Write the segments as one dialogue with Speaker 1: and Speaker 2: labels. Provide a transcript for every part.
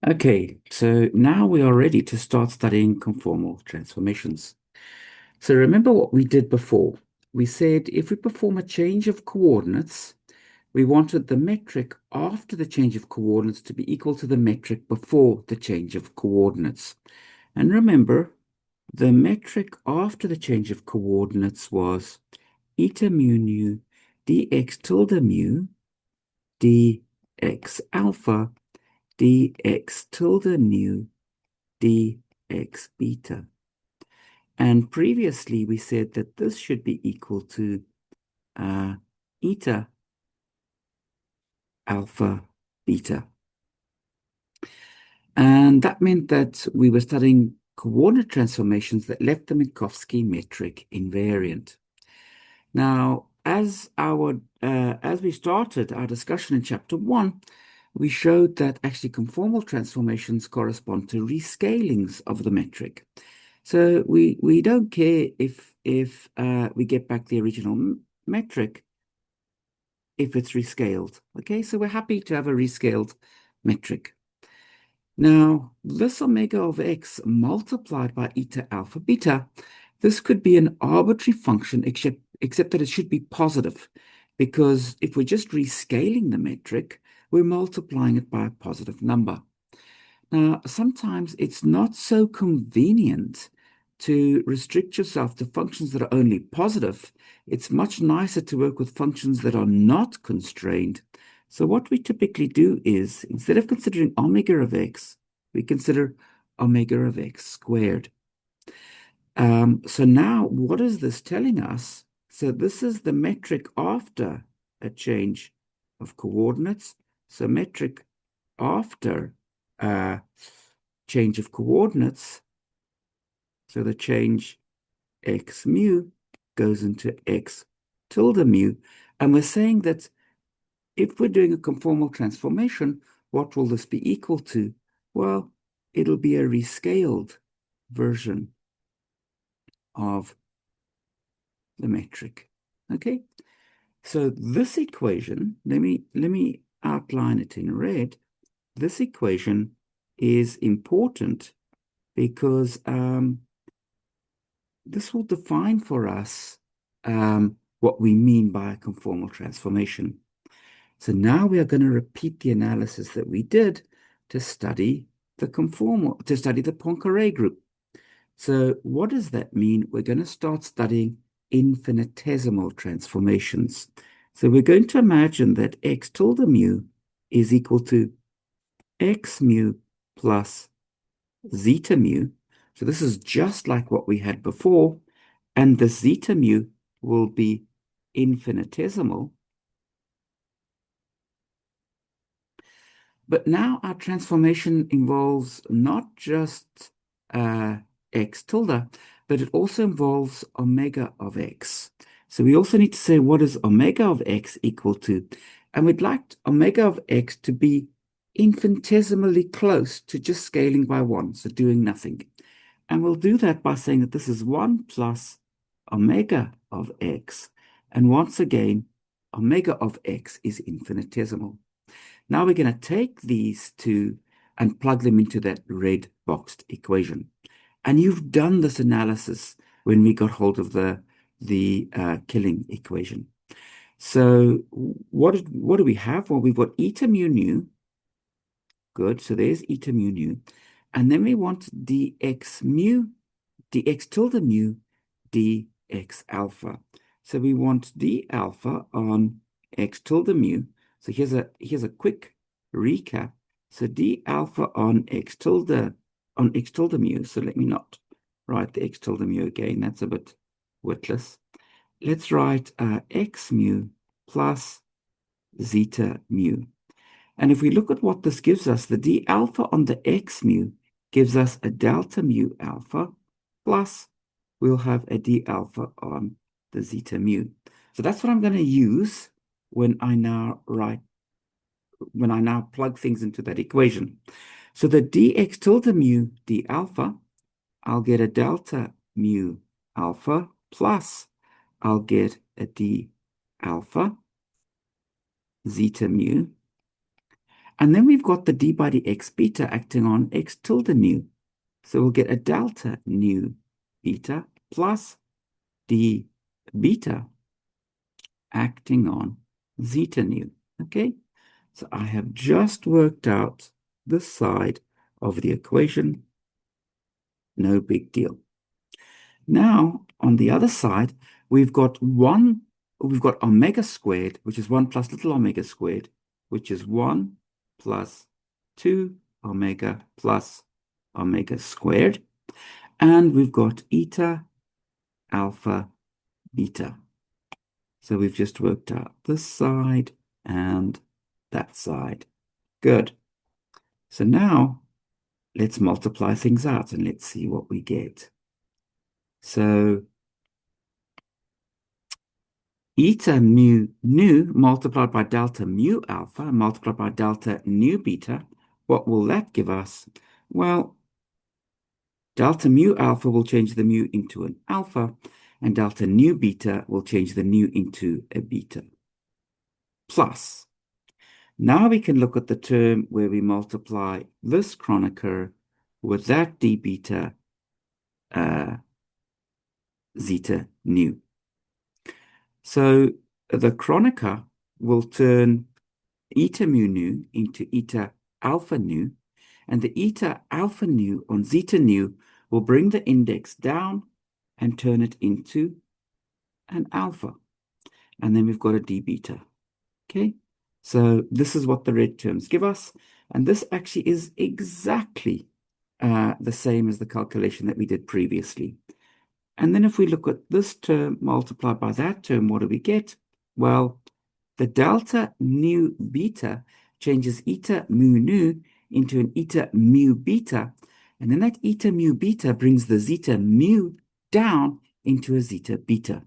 Speaker 1: Okay, so now we are ready to start studying conformal transformations. So remember what we did before. We said if we perform a change of coordinates, we wanted the metric after the change of coordinates to be equal to the metric before the change of coordinates. And remember, the metric after the change of coordinates was eta mu nu dx tilde mu dx alpha dx tilde nu dx beta. And previously we said that this should be equal to eta alpha beta. And that meant that we were studying coordinate transformations that left the Minkowski metric invariant. Now, as we started our discussion in chapter 1, we showed that actually conformal transformations correspond to rescalings of the metric. So we don't care if we get back the original metric if it's rescaled. Okay, so we're happy to have a rescaled metric. Now, this omega of x multiplied by eta alpha beta, this could be an arbitrary function except that it should be positive, because if we're just rescaling the metric, we're multiplying it by a positive number. Now, sometimes it's not so convenient to restrict yourself to functions that are only positive. It's much nicer to work with functions that are not constrained. So what we typically do is, instead of considering omega of x, we consider omega of x squared. So now, what is this telling us? So this is the metric after a change of coordinates. So metric after change of coordinates. So the change x mu goes into x tilde mu. And we're saying that if we're doing a conformal transformation, what will this be equal to? Well, it'll be a rescaled version of the metric. Okay, so this equation, let me outline it in red. This equation is important because this will define for us what we mean by a conformal transformation. So now we are going to repeat the analysis that we did to study the Poincare group. So what does that mean? We're going to start studying infinitesimal transformations. So we're going to imagine that x tilde mu is equal to x mu plus zeta mu. So this is just like what we had before, and the zeta mu will be infinitesimal. But now our transformation involves not just x tilde, but it also involves omega of x. So we also need to say what is omega of x equal to, and we'd like omega of x to be infinitesimally close to just scaling by 1, so doing nothing. And we'll do that by saying that this is 1 plus omega of x. And once again, omega of x is infinitesimal. Now we're going to take these two and plug them into that red boxed equation. And you've done this analysis when we got hold of the killing equation. So what do we have? Well, we've got eta mu nu. Good. So there's eta mu nu. And then we want dx tilde mu, dx alpha. So we want d alpha on x tilde mu. So here's a quick recap. So d alpha on x tilde mu. So let me not write the x tilde mu again. That's a bit witless. Let's write x mu plus zeta mu. And if we look at what this gives us, the d alpha on the x mu gives us a delta mu alpha plus we'll have a d alpha on the zeta mu. So that's what I'm going to use when I now plug things into that equation. So the dx tilde mu d alpha, I'll get a delta mu alpha plus I'll get a d alpha zeta mu. And then we've got the d by dx beta acting on x tilde nu. So we'll get a delta nu beta plus d beta acting on zeta nu. Okay, so I have just worked out this side of the equation. No big deal. Now, on the other side, we've got omega squared, which is 1 plus little omega squared, which is 1 plus 2 omega plus omega squared. And we've got eta alpha beta. So we've just worked out this side and that side. Good. So now let's multiply things out and let's see what we get. So eta mu nu multiplied by delta mu alpha multiplied by delta nu beta, what will that give us? Well, delta mu alpha will change the mu into an alpha, and delta nu beta will change the nu into a beta. Plus, now we can look at the term where we multiply this Kronecker with that d beta zeta nu. So the Kronecker will turn eta mu nu into eta alpha nu, and the eta alpha nu on zeta nu will bring the index down and turn it into an alpha. And then we've got a d beta. Okay, so this is what the red terms give us, and this actually is exactly the same as the calculation that we did previously. And then if we look at this term multiplied by that term, what do we get? Well, the delta nu beta changes eta mu nu into an eta mu beta, and then that eta mu beta brings the zeta mu down into a zeta beta.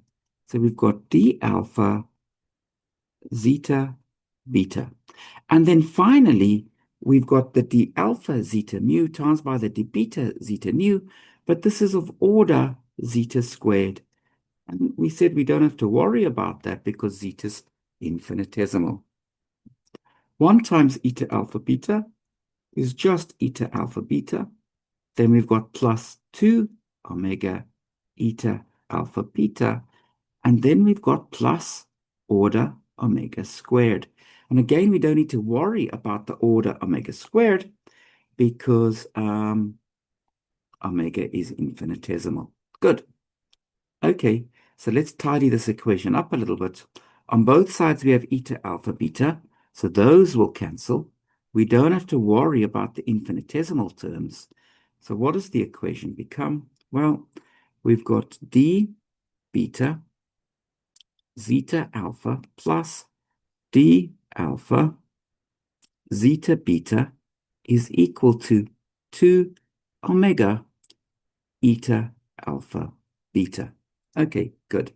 Speaker 1: So we've got d alpha zeta beta. And then finally, we've got the d alpha zeta mu times by the d beta zeta nu, but this is of order zeta squared. And we said we don't have to worry about that because zeta's infinitesimal. 1 times eta alpha beta is just eta alpha beta. Then we've got plus 2 omega eta alpha beta. And then we've got plus order omega squared. And again, we don't need to worry about the order omega squared because omega is infinitesimal. Good. Okay, so let's tidy this equation up a little bit. On both sides, we have eta alpha beta, so those will cancel. We don't have to worry about the infinitesimal terms. So what does the equation become? Well, we've got d beta zeta alpha plus d alpha zeta beta is equal to 2 omega eta alpha beta. Okay, good.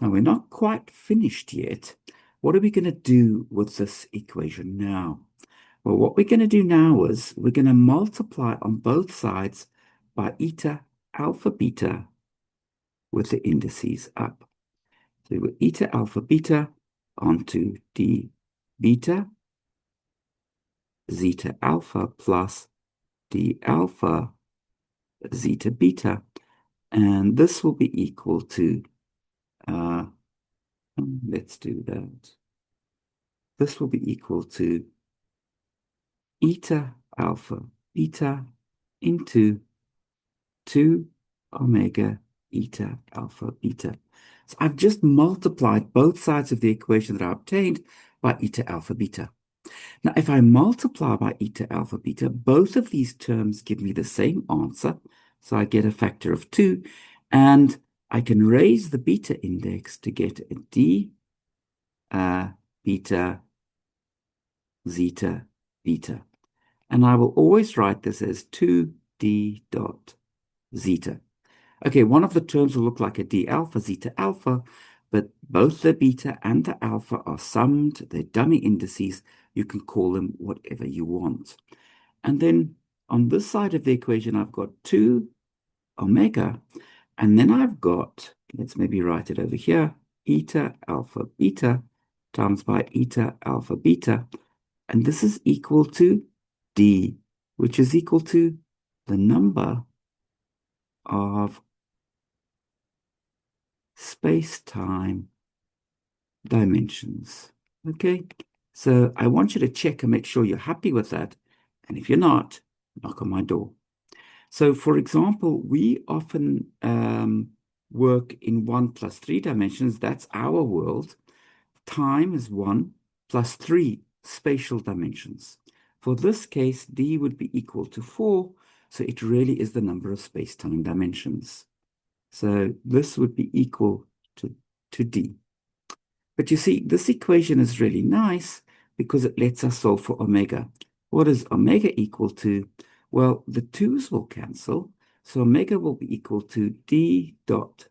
Speaker 1: Now we're not quite finished yet. What are we going to do with this equation now? Well, what we're going to do now is we're going to multiply on both sides by eta alpha beta with the indices up. So we've got eta alpha beta onto d beta zeta alpha plus d alpha zeta beta. And this will be equal to, let's do that. This will be equal to eta alpha beta into 2 omega eta alpha beta. So I've just multiplied both sides of the equation that I obtained by eta alpha beta. Now, if I multiply by eta alpha beta, both of these terms give me the same answer. So I get a factor of 2, and I can raise the beta index to get a d beta zeta beta. And I will always write this as 2d dot zeta. Okay, one of the terms will look like a d alpha zeta alpha, but both the beta and the alpha are summed. They're dummy indices. You can call them whatever you want. And then on this side of the equation, I've got 2 omega, and then I've got, let's maybe write it over here, eta alpha beta times by eta alpha beta. And this is equal to d, which is equal to the number of space-time dimensions. Okay, so I want you to check and make sure you're happy with that. And if you're not, knock on my door. So, for example, we often work in 1 plus 3 dimensions. That's our world. Time is 1 plus 3 spatial dimensions. For this case, d would be equal to 4. So it really is the number of space-time dimensions. So this would be equal to d. But you see, this equation is really nice because it lets us solve for omega. What is omega equal to? Well, the 2's will cancel. So omega will be equal to d dot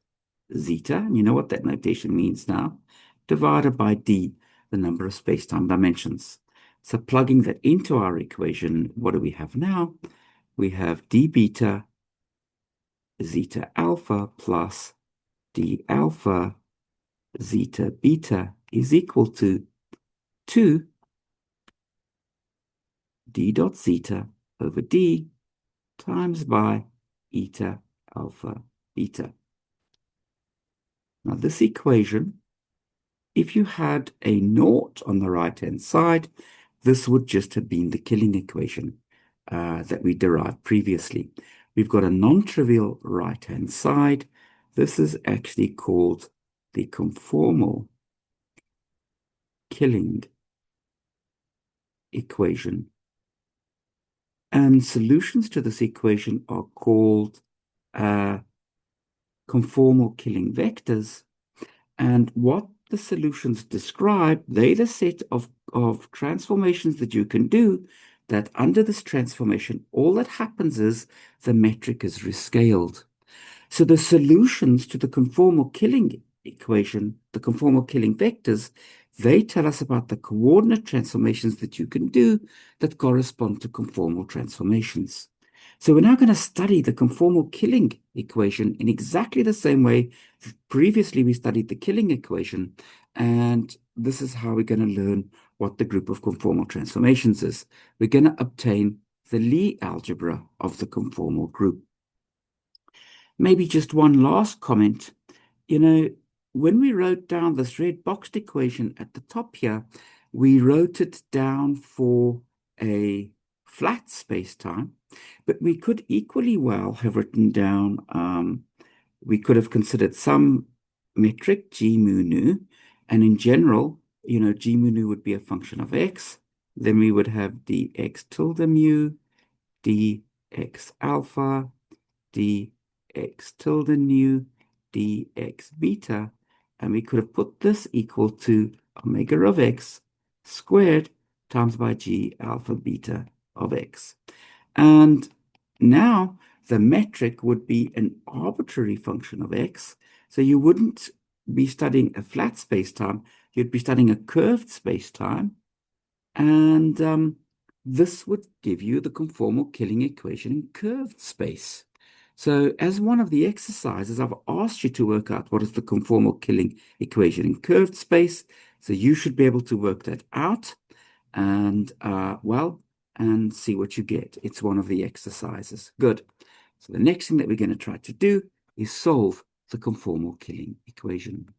Speaker 1: zeta. And you know what that notation means now. Divided by d, the number of space-time dimensions. So plugging that into our equation, what do we have now? We have d beta zeta alpha plus d alpha zeta beta is equal to 2 d dot zeta over d times by eta alpha beta. Now this equation, if you had a naught on the right-hand side, this would just have been the killing equation that we derived previously. We've got a non-trivial right-hand side. This is actually called the conformal killing equation. And solutions to this equation are called conformal killing vectors. And what the solutions describe, they're the set of transformations that you can do that under this transformation, all that happens is the metric is rescaled. So the solutions to the conformal killing equation, the conformal killing vectors, they tell us about the coordinate transformations that you can do that correspond to conformal transformations. So we're now going to study the conformal killing equation in exactly the same way previously we studied the killing equation, and this is how we're going to learn what the group of conformal transformations is. We're going to obtain the Lie algebra of the conformal group. Maybe just one last comment. You know, when we wrote down this red boxed equation at the top here, we wrote it down for a flat space-time, but we could equally well have written down, we could have considered some metric, g mu nu, and in general, you know, g mu nu would be a function of x. Then we would have dx tilde mu, dx alpha, dx tilde nu, dx beta, and we could have put this equal to omega of x squared times by g alpha beta of x. And now the metric would be an arbitrary function of x, so you wouldn't be studying a flat spacetime, you'd be studying a curved spacetime, and this would give you the conformal killing equation in curved space. So as one of the exercises, I've asked you to work out what is the conformal killing equation in curved space. So you should be able to work that out and, and see what you get. It's one of the exercises. Good. So the next thing that we're going to try to do is solve the conformal killing equation.